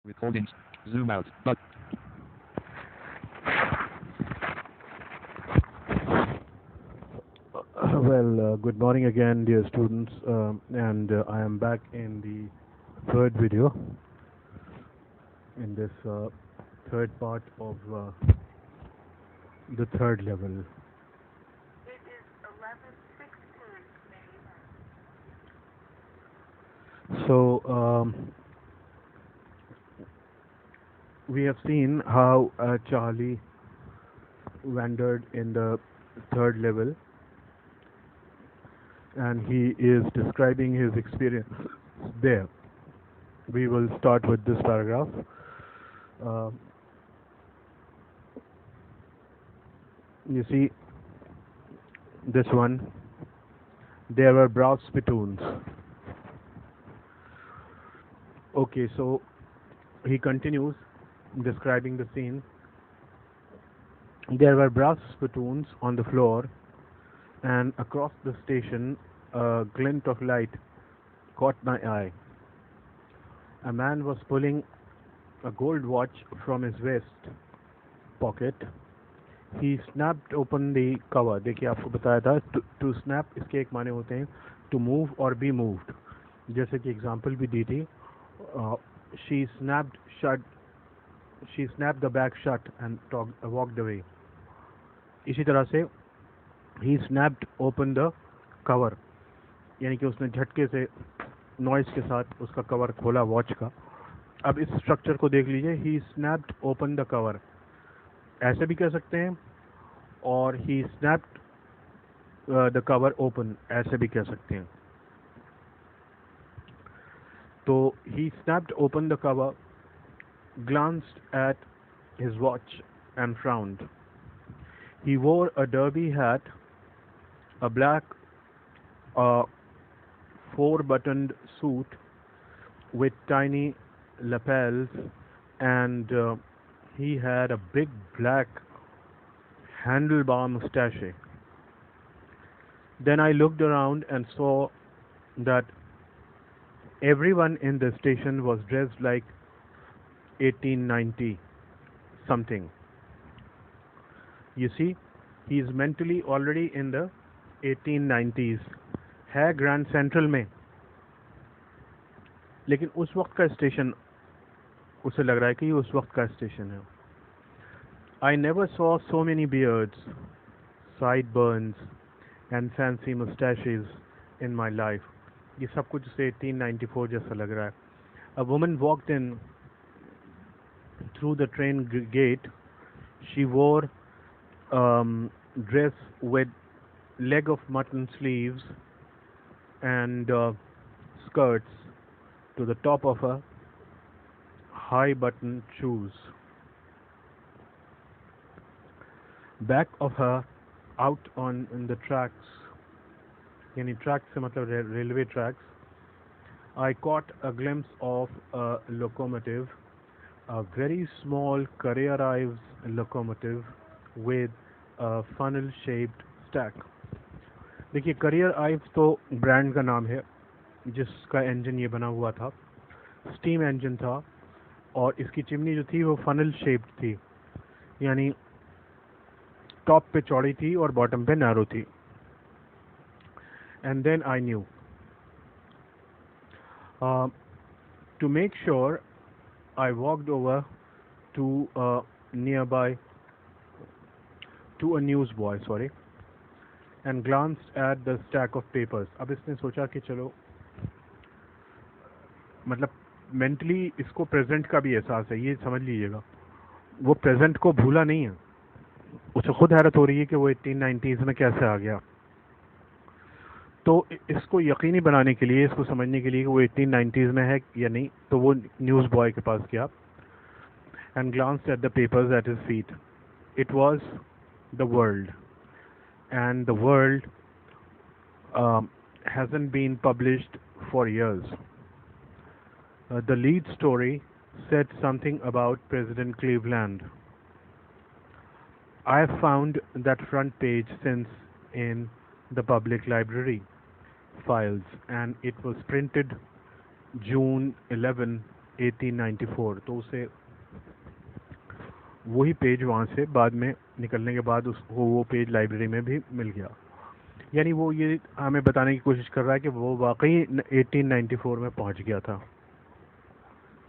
Recordings. Zoom out. But Good morning again, dear students, and I am back in the third video, in this third part of the third level. It is 11:16. So, we have seen how Charlie wandered in the third level, and he is describing his experience there. We will start with this paragraph. Uh, you see, this one. There were brass spittoons. Okay, so he continues describing the scene. There were brass spittoons on the floor, and across the station, a glint of light caught my eye. A man was pulling a gold watch from his vest pocket. He snapped open the cover. देखिए आपको बताया था to snap इसके एक माने होते हैं to move और be moved. जैसे कि एग्जांपल भी दी थी. She snapped the bag shut and walked away. इसी तरह से he snapped open the cover, यानी कि उसने झटके से नॉइस के साथ उसका कवर खोला वॉच का. अब इस स्ट्रक्चर को देख लीजिए. he snapped open the cover ऐसे भी कह सकते हैं, और he snapped the cover open ऐसे भी कह सकते हैं. तो he snapped open the cover, glanced at his watch and frowned. He wore a derby hat, a black four-buttoned suit with tiny lapels, and he had a big black handlebar mustache. Then I looked around and saw that everyone in the station was dressed like 1890 something. You see, he is mentally already in the 1890s. है grand central में, लेकिन उस वक्त का station उसे लग रहा है कि ये उस वक्त का स्टेशन है. I never saw so many beards, sideburns and fancy mustaches in my life. ये सब कुछ उसे 1894 जैसा लग रहा है. A woman walked in through the train gate. She wore dress with leg of mutton sleeves and skirts to the top of her high button shoes. Back of her, out on in the tracks, यानी tracks से मतलब railway tracks, I caught a glimpse of a locomotive, a very small Carrier Ives locomotive with a funnel-shaped stack. देखिए, Carrier Ives तो brand का नाम है जिसका engine ये बना हुआ था. स्टीम इंजन था, और इसकी चिमनी जो थी वो फनल शेप्ड थी, यानी टॉप पे चौड़ी थी और बॉटम पे नैरो थी. And then I knew. To make sure, I walked over to a newsboy, and glanced at the stack of papers. अब इसने सोचा कि चलो, मतलब मेंटली इसको प्रेजेंट का भी एहसास है, ये समझ लीजिएगा. वो प्रेजेंट को भूला नहीं है. उसे खुद हैरत हो रही है कि वो 1890s में कैसे आ गया. तो इसको यकीनी बनाने के लिए, इसको समझने के लिए कि वो 1890s में है या नहीं, तो वो न्यूज़ बॉय के पास गया and glanced at the papers at his feet. It was the world, and the world hasn't been published for years. The lead story said something about President Cleveland. I have found that front page since in the public library files, and it was printed June 11, 1894, तो उसे वही page वहाँ से बाद में निकलने के बाद उसको वो पेज लाइब्रेरी में भी मिल गया। यानी वो ये हमें बताने की कोशिश कर रहा है कि वो वाकई 1894 में पहुँच गया था,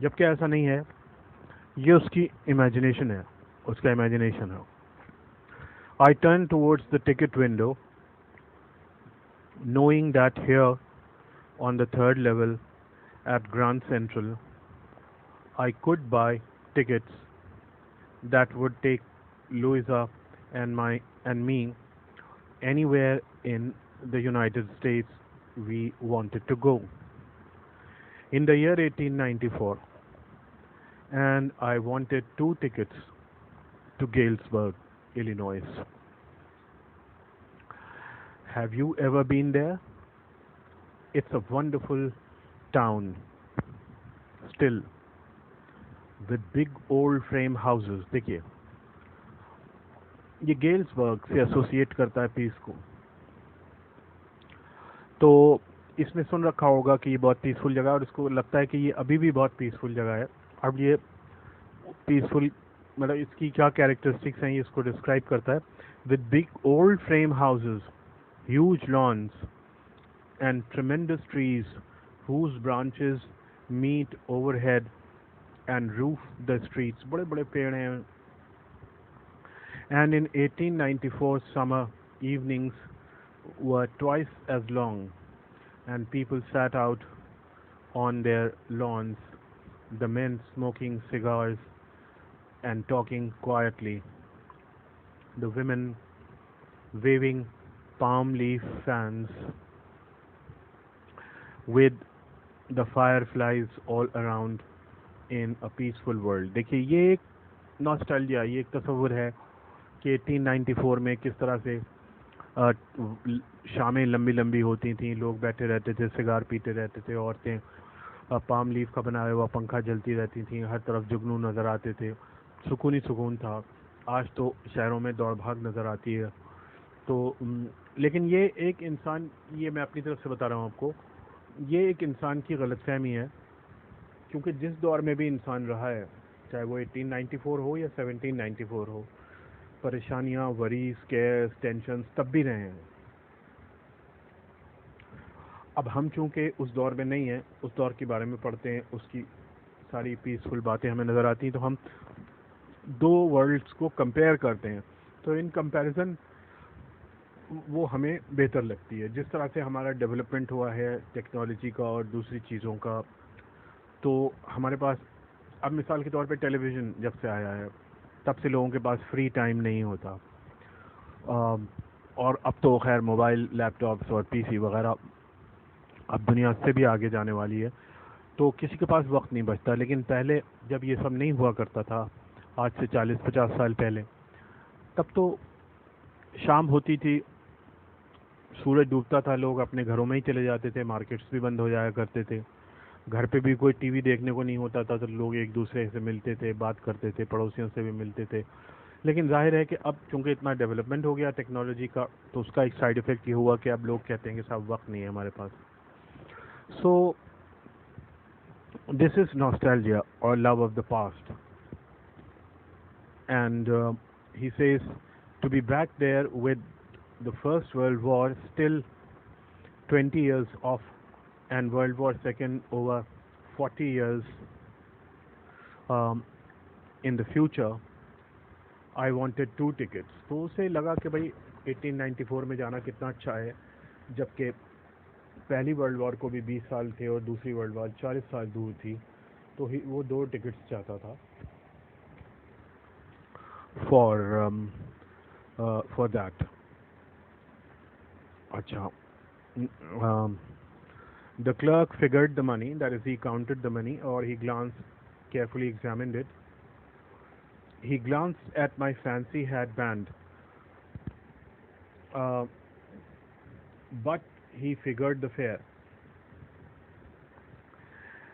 जबकि ऐसा नहीं है, ये उसकी इमेजिनेशन है, उसका इमेजिनेशन है। I turned towards the ticket window, knowing that here on the third level at Grand Central, I could buy tickets that would take Louisa and me anywhere in the United States we wanted to go. In the year 1894, and I wanted 2 tickets to Galesburg, Illinois. Have you ever been there? It's a wonderful town, still, with big old frame houses. देखिए, ये Galesburg से associate करता है piece को, तो इसने सुन रखा होगा कि ये बहुत पीसफुल जगह है और इसको लगता है कि ये अभी भी बहुत पीसफुल जगह है। अब ये पीसफुल मतलब इसकी क्या कैरेक्टरिस्टिक्स हैं ये इसको डिस्क्राइब करता है। With big old frame houses, huge loans and ट्रेमेंडस trees whose branches meet overhead and roof the streets. बड़े बड़े पेड़ हैं। And in 1894 summer evenings were twice as long, and people sat out on their lawns, the men smoking cigars and talking quietly, the women waving palm leaf fans with the fireflies all around in a peaceful world. देखिए ये एक nostalgia, ये एक तस्वुर है कि 1894 में किस तरह से शामें लंबी लंबी होती थीं, लोग बैठे रहते थे, सिगार पीते रहते थे, औरतें पाम लीफ का बनाया हुआ पंखा जलती रहती थीं, हर तरफ जुगनू नज़र आते थे, सुकून ही सुकून था। आज तो शहरों में दौड़ भाग नज़र आती है। तो लेकिन ये एक इंसान, ये मैं अपनी तरफ से बता रहा हूँ आपको, ये एक इंसान की गलतफहमी है, क्योंकि जिस दौर में भी इंसान रहा है, चाहे वो 1894 हो या 1794 हो, परेशानियाँ, वरीज, केयर्स, टेंशन तब भी रहे हैं। अब हम चूंकि उस दौर में नहीं हैं, उस दौर के बारे में पढ़ते हैं, उसकी सारी पीसफुल बातें हमें नज़र आती हैं, तो हम दो वर्ल्ड्स को कंपेयर करते हैं, तो इन कंपैरिजन वो हमें बेहतर लगती है। जिस तरह से हमारा डेवलपमेंट हुआ है टेक्नोलॉजी का और दूसरी चीज़ों का, तो हमारे पास अब मिसाल के तौर पे टेलीविज़न जब से आया है, तब से लोगों के पास फ्री टाइम नहीं होता, और अब तो खैर मोबाइल, लैपटॉप्स और पीसी वगैरह अब दुनिया से भी आगे जाने वाली है, तो किसी के पास वक्त नहीं बचता। लेकिन पहले जब ये सब नहीं हुआ करता था, आज से 40-50 साल पहले, तब तो शाम होती थी, सूरज डूबता था, लोग अपने घरों में ही चले जाते थे, मार्केट्स भी बंद हो जाया करते थे, घर पे भी कोई टीवी देखने को नहीं होता था, तो लोग एक दूसरे से मिलते थे, बात करते थे, पड़ोसियों से भी मिलते थे। लेकिन जाहिर है कि अब चूंकि इतना डेवलपमेंट हो गया टेक्नोलॉजी का, तो उसका एक साइड इफ़ेक्ट ये हुआ कि अब लोग कहते हैं कि साहब वक्त नहीं है हमारे पास। सो दिस इज़ नॉस्टैल्जिया और love of the past, and he says to be back there with the First World War still 20 years off and World War II over 40 years in the future, I wanted 2 tickets. तो उसे लगा कि भाई 1894 में जाना कितना अच्छा है, जबकि पहली वर्ल्ड वॉर को भी 20 साल थे और दूसरी वर्ल्ड वॉर 40 साल दूर थी, तो वो 2 टिकट्स चाहता था for that. अच्छा, the clerk figured the money, that is, he counted the money, or he carefully examined it. He glanced at my fancy headband, but he figured the fare.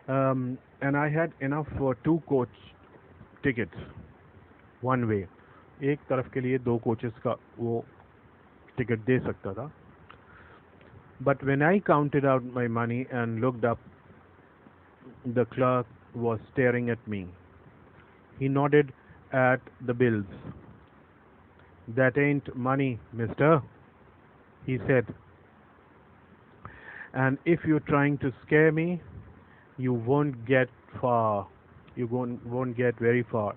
And I had enough for 2 coach tickets, one way. एक तरफ के लिए 2 coaches का वो ticket दे सकता था. But when I counted out my money and looked up, the clerk was staring at me. He nodded at the bills. That ain't money, mister, he said. And if you're trying to scare me, you won't get far. You won't get very far.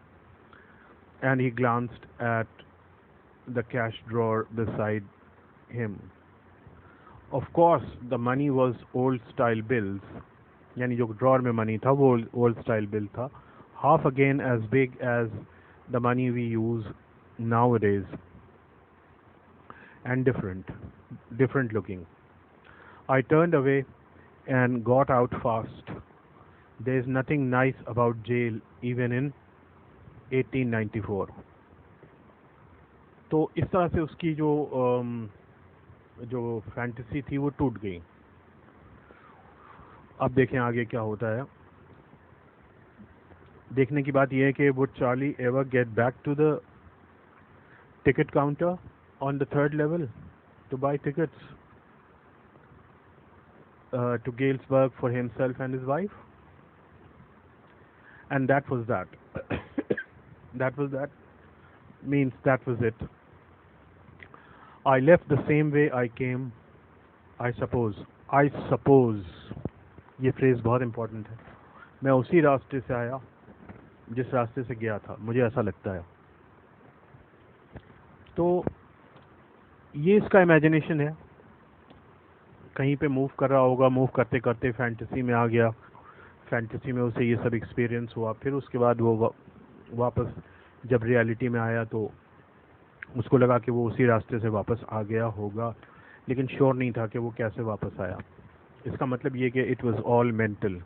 And he glanced at the cash drawer beside him. Of course, the money was old style bills. यानी जो drawer में money था वो old style bill था. Half again as big as the money we use nowadays, and different looking. I turned away and got out fast. There's nothing nice about jail even in 1894. तो इस तरह से उसकी जो fantasy थी वो टूट गई. अब देखें आगे क्या होता है. देखने की बात यह है कि would Charlie ever get back to the ticket counter on the third level to buy tickets to Galesburg for himself and his wife? And that was that. That was that. Means that was it. I left the same way I came, I suppose. I suppose. ये phrase बहुत important है. मैं उसी रास्ते से आया जिस रास्ते से गया था, मुझे ऐसा लगता है. तो ये इसका इमेजिनेशन है. कहीं पे मूव कर रहा होगा, मूव करते करते फैंटेसी में आ गया. फैंटेसी में उसे ये सब एक्सपीरियंस हुआ. फिर उसके बाद वो वापस जब रियलिटी में आया तो उसको लगा कि वो उसी रास्ते से वापस आ गया होगा, लेकिन श्योर नहीं था कि वो कैसे वापस आया. इसका मतलब ये कि it was all mental.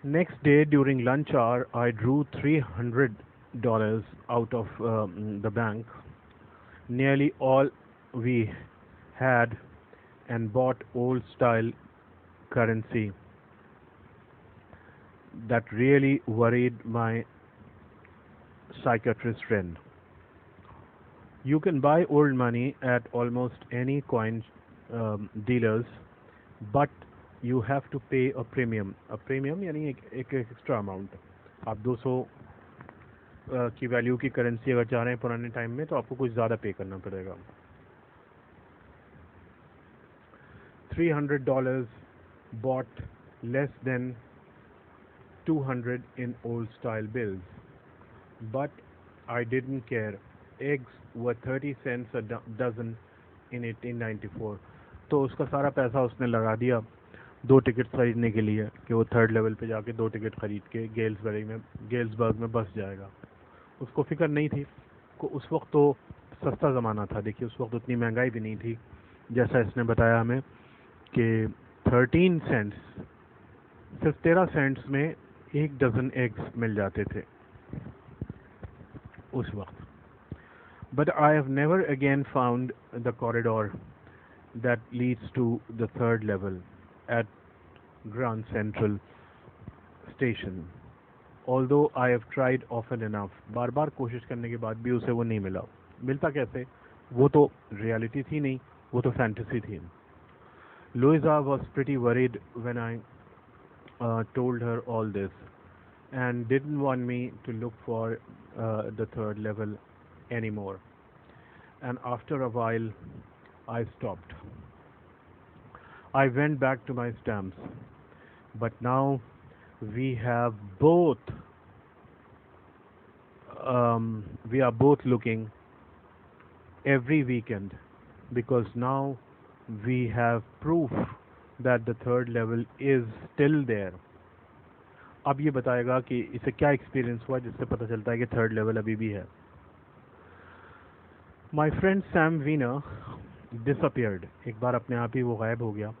Next day during lunch hour I drew $300 out of the bank, nearly all we had, and bought old style currency that really worried my psychiatrist friend. You can buy old money at almost any coin dealers, but you have to pay a premium. A premium यानी एक extra amount. आप 200 की value की currency अगर चाह रहे हैं पुराने टाइम में तो आपको कुछ ज़्यादा पे करना पड़ेगा. $300 bought less than 200 in old style bills, but I didn't care. Eggs were 30 cents a dozen in 1894. तो उसका सारा पैसा उसने लगा दिया 2 टिकट खरीदने के लिए कि वो थर्ड लेवल पे जाके 2 टिकट खरीद के गेल्सबर्ग में बस जाएगा. उसको फिक्र नहीं थी. उस वक्त तो सस्ता ज़माना था. देखिए उस वक्त उतनी महंगाई भी नहीं थी. जैसा इसने बताया हमें कि 13 सेंट्स, सिर्फ 13 सेंट्स में 1 डज़न एग्स मिल जाते थे उस वक्त. But I have never again found the corridor that leads to the third level at Grand Central Station. Although I have tried often enough. बार बार कोशिश करने के बाद भी उसे वो नहीं मिला. मिलता कैसे? वो तो रियलिटी थी नहीं, वो तो फैंटेसी थी. Louisa was pretty worried when I told her all this, and didn't want me to look for the third level anymore. And after a while I stopped. I went back to my stamps, but now we have both we are both looking every weekend, because now we have proof that the third level is still there. अब ये बताएगा कि इसे क्या experience हुआ जिससे पता चलता है कि थर्ड लेवल अभी भी है. My friend Sam Wiener disappeared. एक बार अपने आप ही वो गायब हो गया.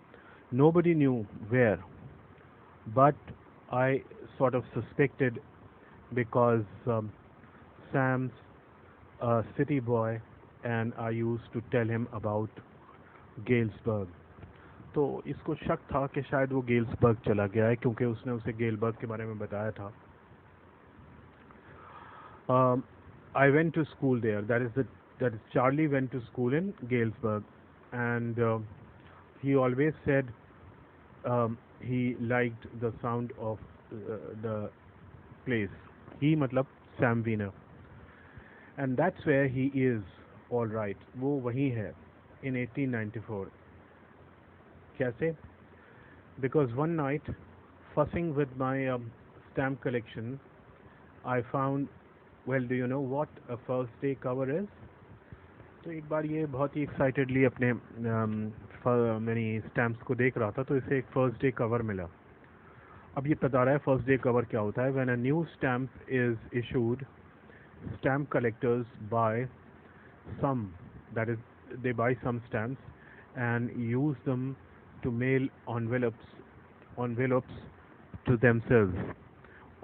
Nobody knew where, but I sort of suspected because Sam's a city boy and I used to tell him about Galesburg. तो इसको शक था कि शायद वो गेल्सबर्ग चला गया है क्योंकि उसने उसे गेलबर्ग के बारे में बताया था. I went to school there. That is Charlie went to school in Galesburg, and he always said he liked the sound of the place. He मतलब Sam Wiener. And that's where he is, all right. वो वहीं है in 1894. कैसे? Because one night, fussing with my stamp collection, I found, well, do you know what a first day cover is? तो एक बार ये बहुत ही excitedly अपने मैंने स्टैम्प्स को देख रहा था, तो इसे एक फर्स्ट डे कवर मिला. अब ये बता रहा है फर्स्ट डे कवर क्या होता है. When a new stamp is issued, stamp collectors buy some, that is, they buy some stamps and use them to mail envelopes to themselves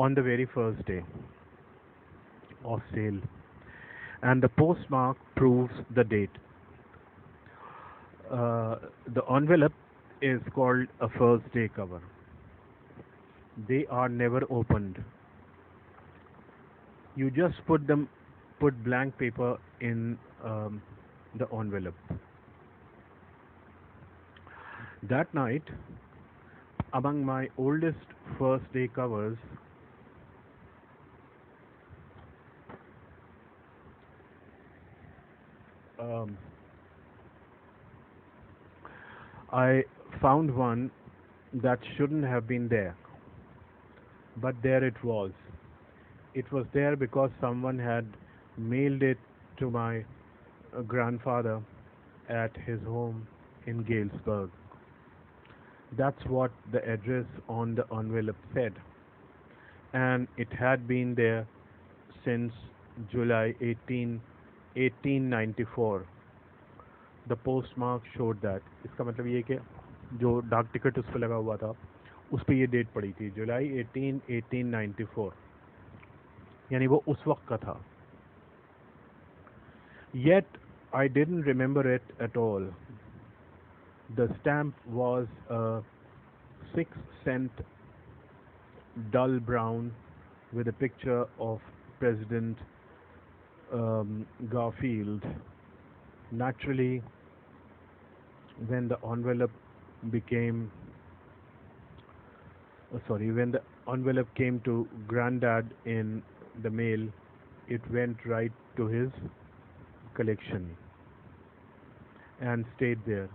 on the very first day of sale, and the postmark proves the date. The envelope is called a first day cover. They are never opened. You just put blank paper in the envelope. That night, among my oldest first day covers, I found one that shouldn't have been there, but there it was. It was there because someone had mailed it to my grandfather at his home in Galesburg. That's what the address on the envelope said, and it had been there since July 1894. The postmark showed that. इसका मतलब ये कि जो डाक ticket उस पर लगा हुआ था उस पर ये डेट पड़ी थी, जुलाई 1894. यानी वो उस वक्त का था. Yet I didn't remember it at all. The stamp was a 6-cent dull brown with a picture of President Garfield. Naturally, when the envelope became when the envelope came to Grandad in the mail, it went right to his collection and stayed there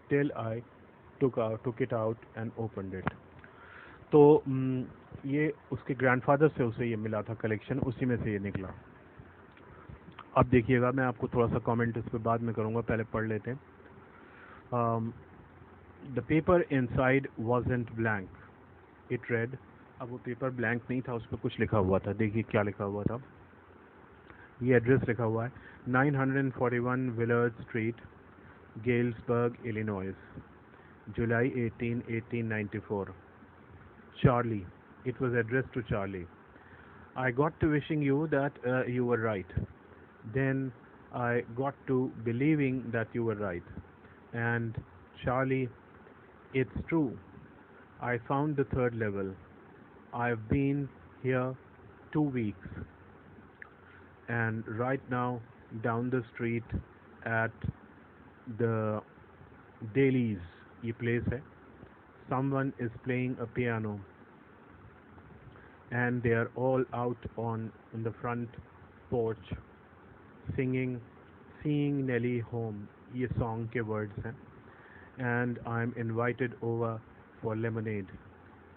till I took it out and opened it. तो ये उसके grandfather से उसे ये मिला था collection, उसी में से ये निकला. अब देखिएगा, मैं आपको थोड़ा सा कमेंट इस पर बाद में करूँगा, पहले पढ़ लेते हैं. The paper inside wasn't blank. It read. अब वो पेपर ब्लैंक नहीं था, उस पर कुछ लिखा हुआ था. देखिए क्या लिखा हुआ था. ये एड्रेस लिखा हुआ है 941 Willard street, Galesburg, Illinois, July 18, 1894. Charlie. It was addressed to Charlie. I got to wishing you that you were right. Then I got to believing that you were right. And Charlie, it's true. I found the third level. I've been here 2 weeks. And right now, down the street at the Dailies, ये place है, someone is playing a piano, and they are all out on in the front porch singing "Seeing Nellie Home." ये song के words हैं. And I'm invited over for lemonade.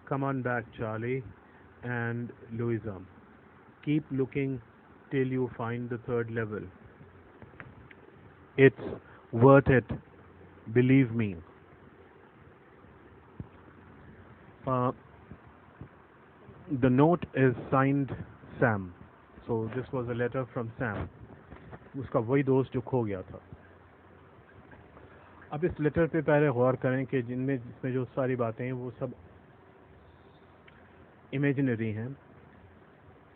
Come on back, Charlie and Louisa. Keep looking till you find the third level. It's worth it, believe me. The note is signed Sam. So this was a letter from Sam. उसका वही दोस्त जो खो गया था. अब इस letter पे पहले गौर करें कि जिसमें जो सारी बातें हैं वो सब इमेजिनरी हैं,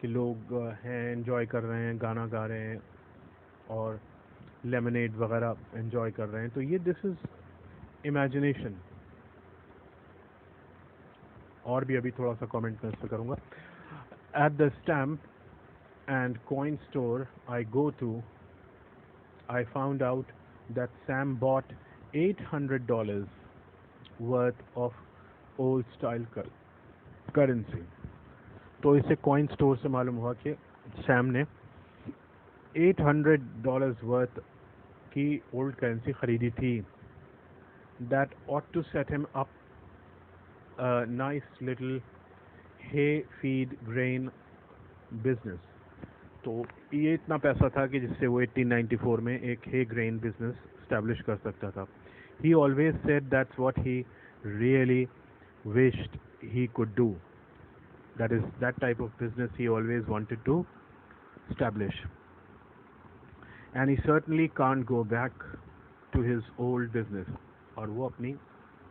कि लोग हैं, एंजॉय कर रहे हैं, गाना गा रहे हैं और लेमनेड वगैरह एंजॉय कर रहे हैं. तो ये दिस इज इमेजिनेशन. और भी अभी थोड़ा सा कमेंट मैं इस पर करूँगा. At the stamp and coin store I go to, I found out that Sam bought $800 worth of old style currency. तो इसे कॉइन स्टोर से मालूम हुआ कि सैम ने $800 वर्थ की ओल्ड करेंसी खरीदी थी। That ought to set him up nice little hay feed grain business. तो ये इतना पैसा था कि जिससे वो 1894 में एक हे ग्रेन बिजनेस स्टैब्लिश कर सकता था। ही always said that's what he really wished he could do. That is that type of business he always wanted to establish. And he certainly can't go back to his old business. और वो अपनी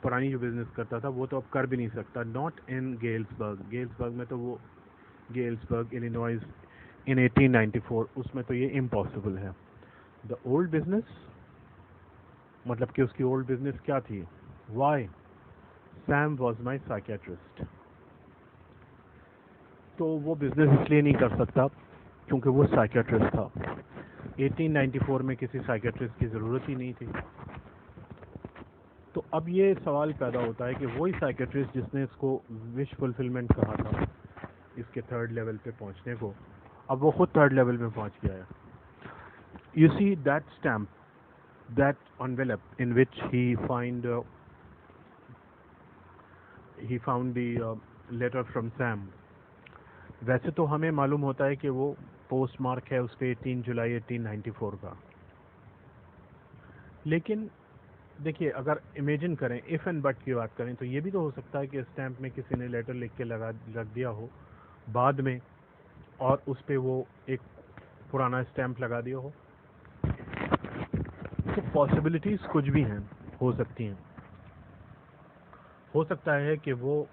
पुरानी जो business करता था वो तो अब कर भी नहीं सकता। Not in Galesburg. Galesburg में तो वो Galesburg, Illinois in 1894 उसमें तो ये impossible है। The old business मतलब कि उसकी old business क्या थी? Why? Sam was my psychiatrist. तो वो बिजनेस इसलिए नहीं कर सकता क्योंकि वो साइकियाट्रिस्ट था। 1894 में किसी साइकियाट्रिस्ट की ज़रूरत ही नहीं थी। तो अब ये सवाल पैदा होता है कि वही साइकियाट्रिस्ट जिसने इसको विश फुलफिलमेंट कहा था इसके थर्ड लेवल पे पहुंचने को, अब वो खुद थर्ड लेवल में पहुंच गया है। You see that stamp, that envelope in which he found the letter from Sam. वैसे तो हमें मालूम होता है कि वो पोस्ट मार्क है उस पर 18 जुलाई 1894 का, लेकिन देखिए अगर इमेजिन करें, इफ़ एंड बट की बात करें, तो ये भी तो हो सकता है कि स्टैम्प में किसी ने लेटर लिख के रख दिया हो बाद में और उस पर वो एक पुराना स्टैम्प लगा दिया हो। तो पॉसिबिलिटीज़ कुछ भी हैं, हो सकती हैं। हो सकता है कि वो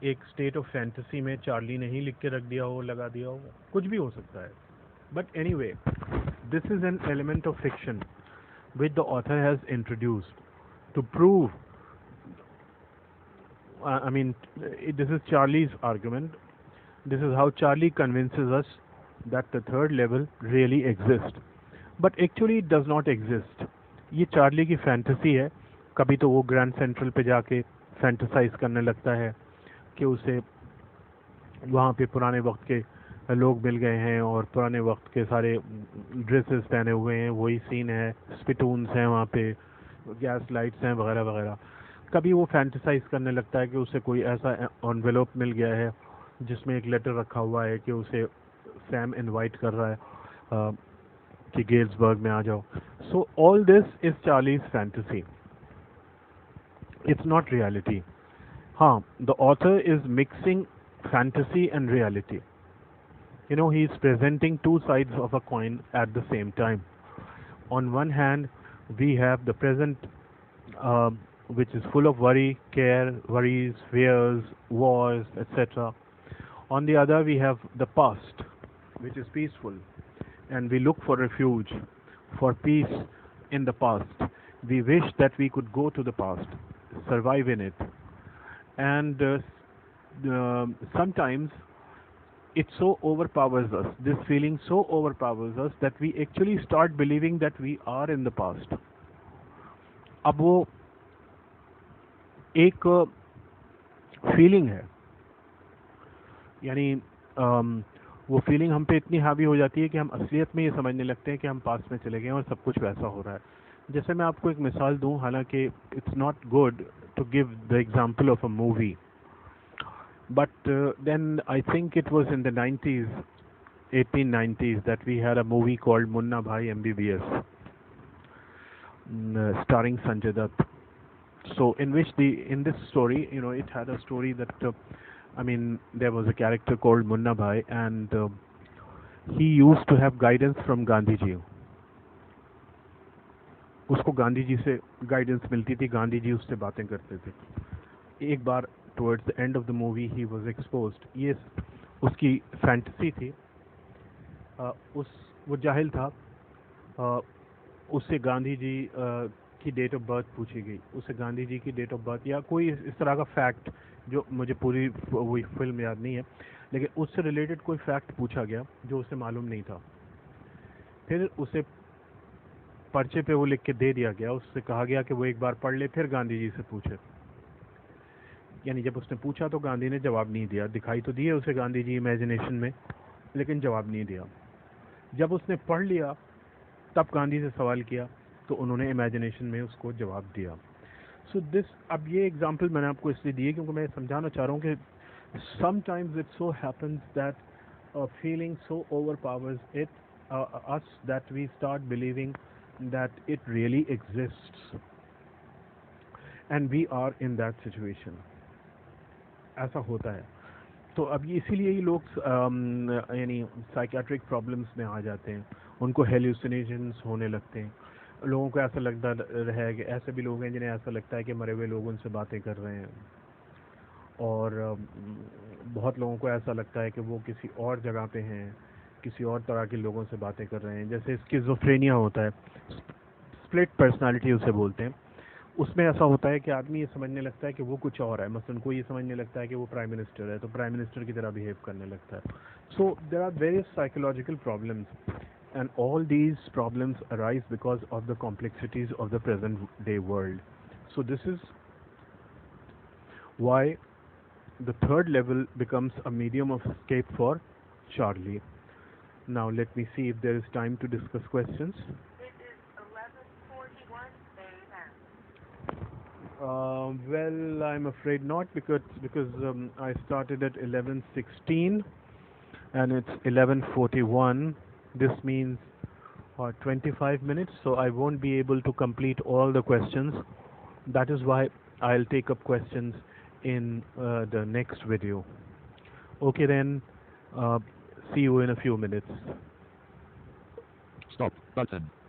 एक स्टेट ऑफ फैंटेसी में चार्ली ने ही लिख के रख दिया हो, लगा दिया हो, कुछ भी हो सकता है। But anyway, this is an element of fiction which the author has introduced to prove, I mean, this is Charlie's argument. This is how Charlie convinces us that the third level really exists. But actually it does not exist. ये Charlie की fantasy है। कभी तो वो grand central पे जाके fantasise करने लगता है कि उसे वहाँ पे पुराने वक्त के लोग मिल गए हैं और पुराने वक्त के सारे ड्रेसेस पहने हुए हैं, वही सीन है, स्पिटून्स हैं वहाँ पे, गैस लाइट्स हैं वगैरह वगैरह। कभी वो फैंटेसाइज करने लगता है कि उसे कोई ऐसा एनवेलप मिल गया है जिसमें एक लेटर रखा हुआ है कि उसे सैम इनवाइट कर रहा है कि गेल्सबर्ग में आ जाओ। So all this is Charlie's fantasy, it's not reality. हाँ, the author is mixing fantasy and reality. You know, he is presenting two sides of a coin at the same time. On one hand, we have the present, which is full of worry, care, worries, fears, wars, etc. On the other, we have the past, which is peaceful, and we look for refuge, for peace in the past. We wish that we could go to the past, survive in it, and sometimes it so overpowers us, this feeling so overpowers us that we actually start believing that we are in the past. अब वो एक feeling है, यानी वो feeling हम पे इतनी हावी हो जाती है कि हम असलियत में ये समझने लगते हैं कि हम पास में चले गए और सब कुछ वैसा हो रहा है। जैसे मैं आपको एक मिसाल दूं, हालांकि it's not good to give the example of a movie, but then I think it was in the 90s, 1890s, that we had a movie called Munna Bhai MBBS, starring Sanjay Dutt. So in which in this story, you know, it had a story that I mean, there was a character called Munna Bhai, and he used to have guidance from Gandhi ji. उसको गांधी जी से guidance मिलती थी, गांधी जी उससे बातें करते थे। एक बार towards the end of the movie he was exposed, ये उसकी फैंटेसी थी। वो जाहिल था, उससे गांधी जी की डेट ऑफ बर्थ पूछी गई, उससे गांधी जी की डेट ऑफ बर्थ या कोई इस तरह का फैक्ट, जो मुझे पूरी वही फिल्म याद नहीं है, लेकिन उससे रिलेटेड कोई फैक्ट पूछा गया जो उसे मालूम नहीं था। फिर उसे पर्चे पे वो लिख के दे दिया गया, उससे कहा गया कि वो एक बार पढ़ ले, फिर गांधी जी से पूछे। यानी जब उसने पूछा तो गांधी ने जवाब नहीं दिया, दिखाई तो दिए उसे गांधी जी इमेजिनेशन में, लेकिन जवाब नहीं दिया। जब उसने पढ़ लिया तब गांधी से सवाल किया तो उन्होंने इमेजिनेशन में उसको जवाब दिया। सो दिस, अब ये एग्जांपल मैंने आपको इसलिए दिए क्योंकि मैं समझाना चाह रहा हूँ कि sometimes it so happens that feeling so overpowers it us that we start believing that it really exists and we are in that situation. ऐसा होता है। तो अब ये इसीलिए ही लोग यानी साइकियाट्रिक प्रॉब्लम्स में आ जाते हैं, उनको हेल्यूसिनेशंस होने लगते हैं। लोगों को ऐसा लगता है कि ऐसे भी लोग हैं जिन्हें ऐसा लगता है कि मरे हुए लोग उनसे बातें कर रहे हैं, और बहुत लोगों को ऐसा लगता है कि वो किसी और जगह पे हैं, किसी और तरह के लोगों से बातें कर रहे हैं। जैसे स्किज़ोफ्रेनिया होता है, स्प्लिट पर्सनालिटी उसे बोलते हैं। उसमें ऐसा होता है कि आदमी ये समझने लगता है कि वो कुछ और है, मसलन कोई ये समझने लगता है कि वो प्राइम मिनिस्टर है तो प्राइम मिनिस्टर की तरह बिहेव करने लगता है। So there are various psychological problems and all these problems arise because of the complexities of the present day world. So this is why the third level becomes a medium of escape for Charlie. Now let me see if there is time to discuss questions. It is 11:41 a.m. Well, I'm afraid not, because I started at 11:16 and it's 11:41. This means 25 minutes, so I won't be able to complete all the questions. That is why I'll take up questions in the next video. Okay then, uh, see you in a few minutes. Stop button.